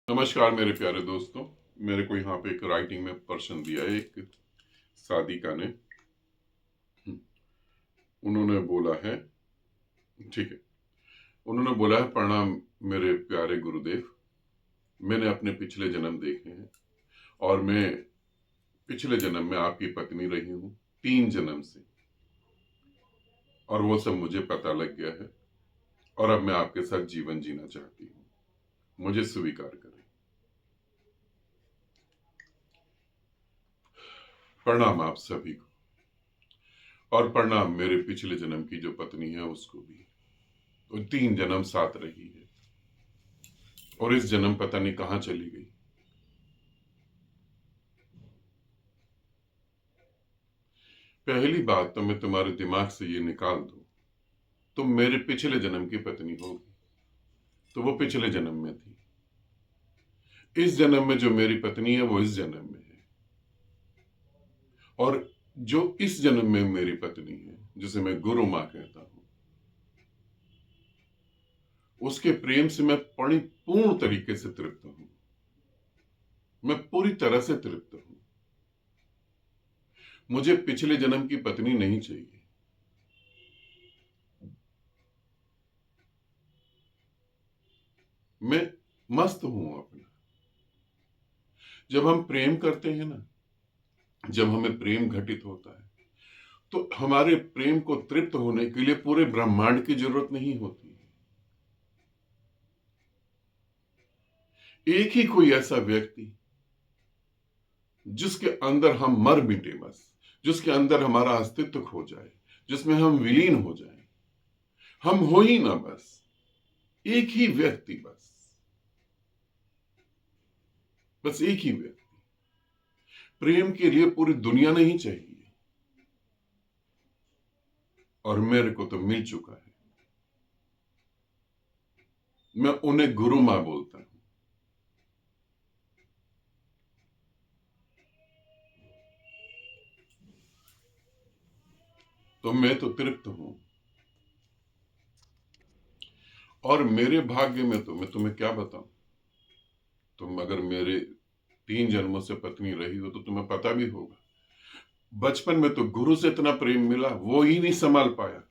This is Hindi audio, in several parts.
नमस्कार मेरे प्यारे दोस्तों। मेरे को यहाँ पे एक राइटिंग में प्रश्न दिया है एक साधिका ने। उन्होंने बोला है, ठीक है, उन्होंने बोला है, प्रणाम मेरे प्यारे गुरुदेव। मैंने अपने पिछले जन्म देखे हैं और मैं पिछले जन्म में आपकी पत्नी रही हूँ 3 जन्म से, और वो सब मुझे पता लग गया है और अब मैं आपके साथ जीवन जीना चाहती हूँ। मुझे स्वीकार करें। प्रणाम आप सभी को, और प्रणाम मेरे पिछले जन्म की जो पत्नी है उसको भी। तो 3 जन्म साथ रही है और इस जन्म पता नहीं कहां चली गई। पहली बात तो मैं तुम्हारे दिमाग से ये निकाल दूं, तुम मेरे पिछले जन्म की पत्नी होगी तो वो पिछले जन्म में थी। इस जन्म में जो मेरी पत्नी है वो इस जन्म में है, और जो इस जन्म में मेरी पत्नी है, जिसे मैं गुरु मां कहता हूं, उसके प्रेम से मैं परिपूर्ण तरीके से तृप्त हूं। मैं पूरी तरह से तृप्त हूं। मुझे पिछले जन्म की पत्नी नहीं चाहिए। मैं मस्त हूं अपना। जब हम प्रेम करते हैं ना, जब हमें प्रेम घटित होता है, तो हमारे प्रेम को तृप्त होने के लिए पूरे ब्रह्मांड की जरूरत नहीं होती। एक ही कोई ऐसा व्यक्ति जिसके अंदर हम मर मिटे, बस जिसके अंदर हमारा अस्तित्व खो जाए, जिसमें हम विलीन हो जाएं, हम हो ही ना, बस एक ही व्यक्ति, बस एक ही व्यक्ति। प्रेम के लिए पूरी दुनिया नहीं चाहिए, और मेरे को तो मिल चुका है। मैं उन्हें गुरु मां बोलता हूं। तो मैं तो तृप्त हूं, और मेरे भाग्य में तो मैं तुम्हें क्या बताऊं। तुम अगर मेरे 3 जन्मों से पत्नी रही हो तो तुम्हें पता भी होगा, बचपन में तो गुरु से इतना प्रेम मिला वो ही नहीं संभाल पाया,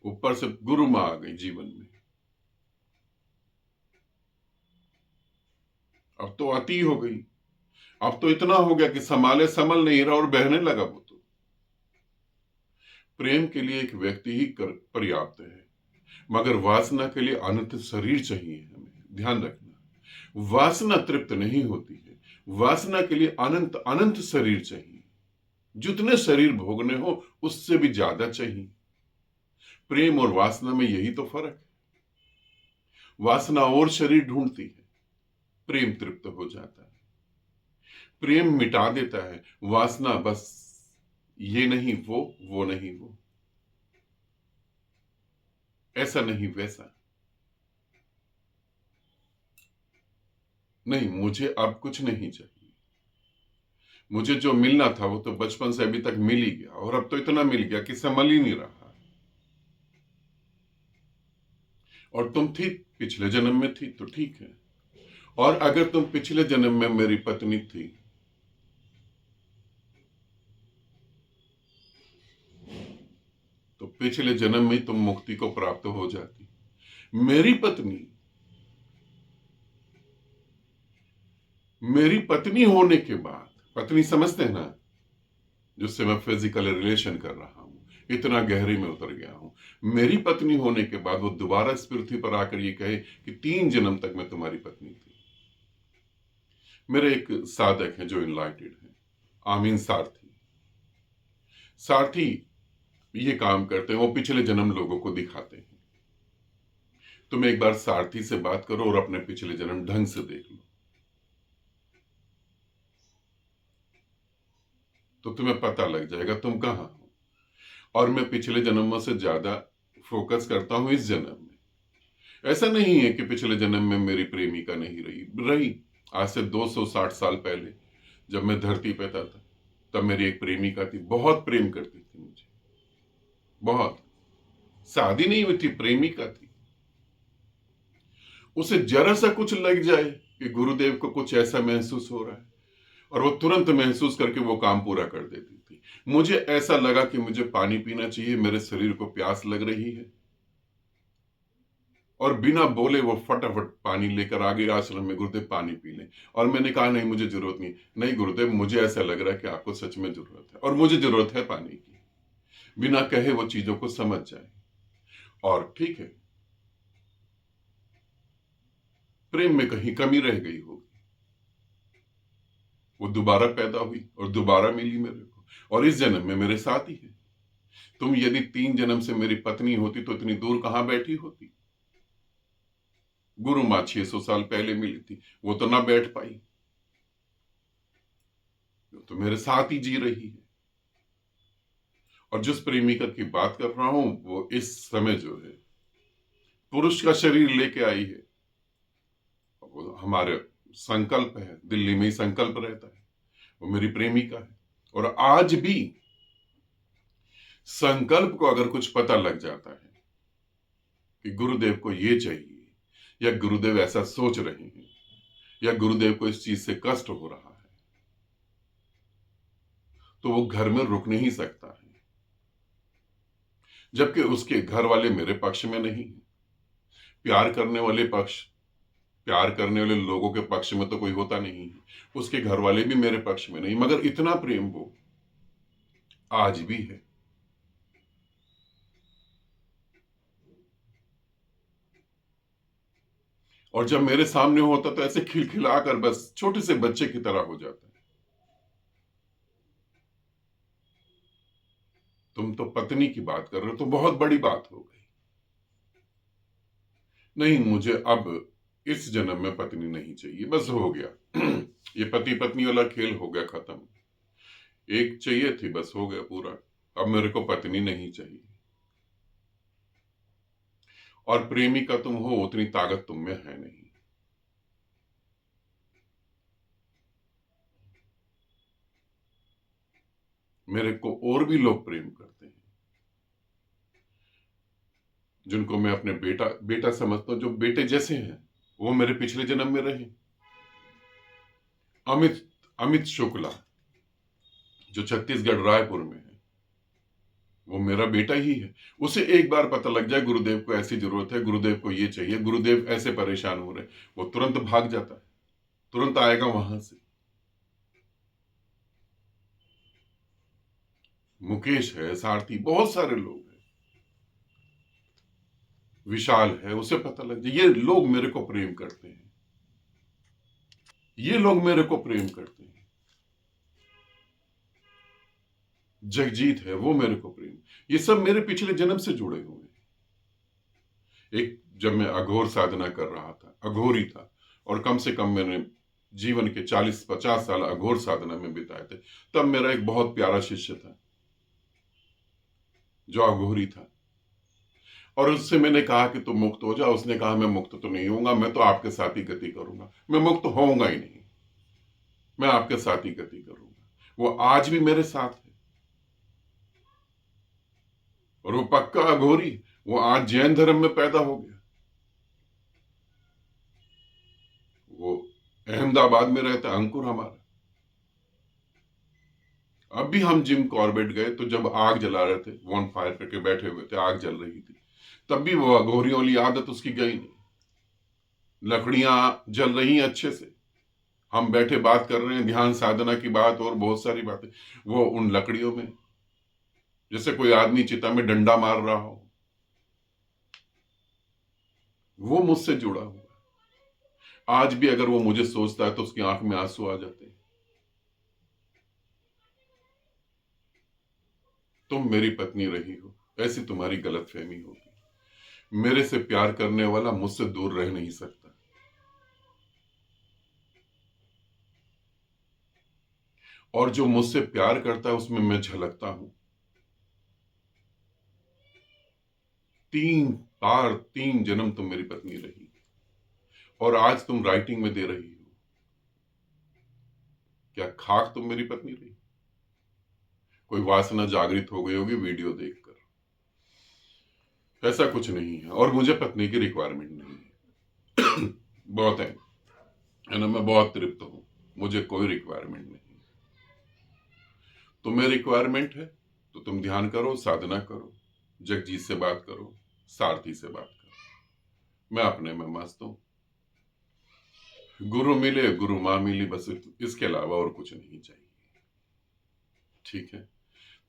ऊपर से गुरु मां आ गई जीवन में। अब तो अति हो गई। अब तो इतना हो गया कि संभल नहीं रहा और बहने लगा वो तो। प्रेम के लिए एक व्यक्ति ही पर्याप्त है, मगर वासना के लिए अनंत शरीर चाहिए। हमें ध्यान रखना, वासना तृप्त नहीं होती है। वासना के लिए अनंत अनंत शरीर चाहिए। जितने शरीर भोगने हो उससे भी ज्यादा चाहिए। प्रेम और वासना में यही तो फर्क है। वासना और शरीर ढूंढती है, प्रेम तृप्त हो जाता है। प्रेम मिटा देता है, वासना बस ये नहीं वो नहीं वो, ऐसा नहीं वैसा नहीं। मुझे अब कुछ नहीं चाहिए। मुझे जो मिलना था वो तो बचपन से अभी तक मिल ही गया, और अब तो इतना मिल गया कि संभल ही नहीं रहा। और तुम थी पिछले जन्म में थी तो ठीक है, और अगर तुम पिछले जन्म में मेरी पत्नी थी तो पिछले जन्म में तुम मुक्ति को प्राप्त हो जाती। मेरी पत्नी होने के बाद, पत्नी समझते हैं ना, जिससे मैं फिजिकल रिलेशन कर रहा हूं, इतना गहरे में उतर गया हूं। मेरी पत्नी होने के बाद वो दोबारा इस पृथ्वी पर आकर ये कहे कि 3 जन्म तक मैं तुम्हारी पत्नी थी। मेरे एक साधक हैं जो इनलाइटेड हैं, आमीन सारथी। सारथी ये काम करते हैं, वो पिछले जन्म लोगों को दिखाते हैं। तुम एक बार सारथी से बात करो और अपने पिछले जन्म ढंग से देख लो, तो तुम्हें पता लग जाएगा तुम कहां हो। और मैं पिछले जन्मों से ज्यादा फोकस करता हूं इस जन्म में। ऐसा नहीं है कि पिछले जन्म में मेरी प्रेमिका नहीं रही। आज से 260 साल पहले जब मैं धरती पे था तब मेरी एक प्रेमिका थी, बहुत प्रेम करती थी मुझे, बहुत। शादी नहीं हुई थी, प्रेमिका थी। उसे जरा सा कुछ लग जाए कि गुरुदेव को कुछ ऐसा महसूस हो रहा है, और वो तुरंत महसूस करके वो काम पूरा कर देती थी। मुझे ऐसा लगा कि मुझे पानी पीना चाहिए, मेरे शरीर को प्यास लग रही है, और बिना बोले वो फटाफट पानी लेकर आ गई आश्रम में, गुरुदेव पानी पी लें। और मैंने कहा नहीं, मुझे जरूरत नहीं। नहीं गुरुदेव, मुझे ऐसा लग रहा है कि आपको सच में जरूरत है, और मुझे जरूरत है पानी की। बिना कहे वो चीजों को समझ जाए। और ठीक है, प्रेम में कहीं कमी रह गई होगी, वो दोबारा पैदा हुई और दोबारा मिली मेरे को, और इस जन्म में मेरे साथ ही है। तुम यदि 3 जन्म से मेरी पत्नी होती तो इतनी दूर कहां बैठी होती। गुरु माँ 600 साल पहले मिली थी, वो तो ना बैठ पाई, वो तो मेरे साथ ही जी रही है। और जिस प्रेमिका की बात कर रहा हूं, वो इस समय जो है पुरुष का शरीर लेके आई है। वो हमारे संकल्प है, दिल्ली में ही संकल्प रहता है, वो मेरी प्रेमिका है। और आज भी संकल्प को अगर कुछ पता लग जाता है कि गुरुदेव को ये चाहिए, या गुरुदेव ऐसा सोच रहे हैं, या गुरुदेव को इस चीज से कष्ट हो रहा है, तो वो घर में रुक नहीं सकता है। जबकि उसके घर वाले मेरे पक्ष में नहीं है। प्यार करने वाले पक्ष, प्यार करने वाले लोगों के पक्ष में तो कोई होता नहीं है, उसके घर वाले भी मेरे पक्ष में नहीं, मगर इतना प्रेम वो आज भी है। और जब मेरे सामने होता तो ऐसे खिलखिलाकर बस छोटे से बच्चे की तरह हो जाता है। तुम तो पत्नी की बात कर रहे हो, तो बहुत बड़ी बात हो गई। नहीं, मुझे अब इस जन्म में पत्नी नहीं चाहिए, बस हो गया। ये पति पत्नी वाला खेल हो गया खत्म। एक चाहिए थी, बस हो गया पूरा। अब मेरे को पत्नी नहीं चाहिए। और प्रेमिका तुम हो, उतनी ताकत तुम में है नहीं। मेरे को और भी लोग प्रेम करते हैं, जिनको मैं अपने बेटा बेटा समझता हूं, जो बेटे जैसे हैं, वो मेरे पिछले जन्म में रहे। अमित अमित शुक्ला, जो छत्तीसगढ़ रायपुर में है, वो मेरा बेटा ही है। उसे एक बार पता लग जाए गुरुदेव को ऐसी जरूरत है, गुरुदेव को ये चाहिए, गुरुदेव ऐसे परेशान हो रहे, वो तुरंत भाग जाता है, तुरंत आएगा वहां से। मुकेश है, सारथी, बहुत सारे लोग हैं, विशाल है, उसे पता लग जाए। ये लोग मेरे को प्रेम करते हैं, ये लोग मेरे को प्रेम करते हैं। जगजीत है, वो मेरे को प्रेम, ये सब मेरे पिछले जन्म से जुड़े हुए हैं। एक जब मैं अघोर साधना कर रहा था, अघोरी था, और कम से कम मैंने जीवन के 40-50 साल अघोर साधना में बिताए थे, तब मेरा एक बहुत प्यारा शिष्य था जो अघोरी था। और उससे मैंने कहा कि तुम मुक्त हो जाओ। उसने कहा मैं मुक्त तो नहीं होऊंगा, मैं तो आपके साथ ही गति करूंगा, मैं मुक्त होऊंगा ही नहीं, मैं आपके साथ ही गति करूंगा। वो आज भी मेरे साथ है, और वो पक्का अघोरी। वो आज जैन धर्म में पैदा हो गया, वो अहमदाबाद में रहता है, अंकुर हमारा। अब भी हम जिम कॉर्बेट गए तो जब आग जला रहे थे, वन फायर करके बैठे हुए थे, आग जल रही थी, तब भी वो अघोरियों वाली आदत उसकी गई नहीं। लकड़ियां जल रही हैं अच्छे से, हम बैठे बात कर रहे हैं, ध्यान साधना की बात और बहुत सारी बातें, वो उन लकड़ियों में जैसे कोई आदमी चिता में डंडा मार रहा हो, वो मुझसे जुड़ा हुआ है। आज भी अगर वो मुझे सोचता है तो उसकी आंख में आंसू आ जाते हैं। तुम मेरी पत्नी रही हो, ऐसी तुम्हारी गलतफहमी होगी। मेरे से प्यार करने वाला मुझसे दूर रह नहीं सकता। और जो मुझसे प्यार करता है उसमें मैं झलकता हूं। 3 जन्म तुम मेरी पत्नी रही, और आज तुम राइटिंग में दे रही हो। क्या खाक तुम मेरी पत्नी रही? कोई वासना जागृत हो गई होगी वीडियो देखकर। ऐसा कुछ नहीं है, और मुझे पत्नी की रिक्वायरमेंट नहीं है। बहुत है, है ना, मैं बहुत तृप्त हूं, मुझे कोई रिक्वायरमेंट नहीं। तुम्हें रिक्वायरमेंट है तो तुम ध्यान करो, साधना करो, जगजीत से बात करो, सारथी से बात करो। मैं अपने में मस्त हूं। गुरु मिले, गुरु मां मिली, बस इसके अलावा और कुछ नहीं चाहिए। ठीक है,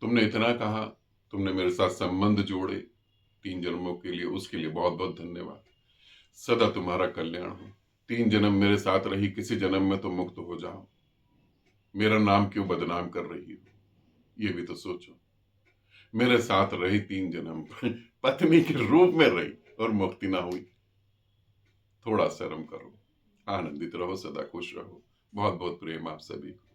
तुमने इतना कहा, तुमने मेरे साथ संबंध जोड़े 3 जन्मों के लिए, उसके लिए बहुत बहुत धन्यवाद। सदा तुम्हारा कल्याण हो। 3 जन्म मेरे साथ रही, किसी जन्म में तो मुक्त हो जाओ। मेरा नाम क्यों बदनाम कर रही हो, ये भी तो सोचो। मेरे साथ रही 3 जन्म पत्नी के रूप में रही और मुक्ति ना हुई। थोड़ा शर्म करो, आनंदित रहो, सदा खुश रहो। बहुत बहुत प्रेम आप सभी को।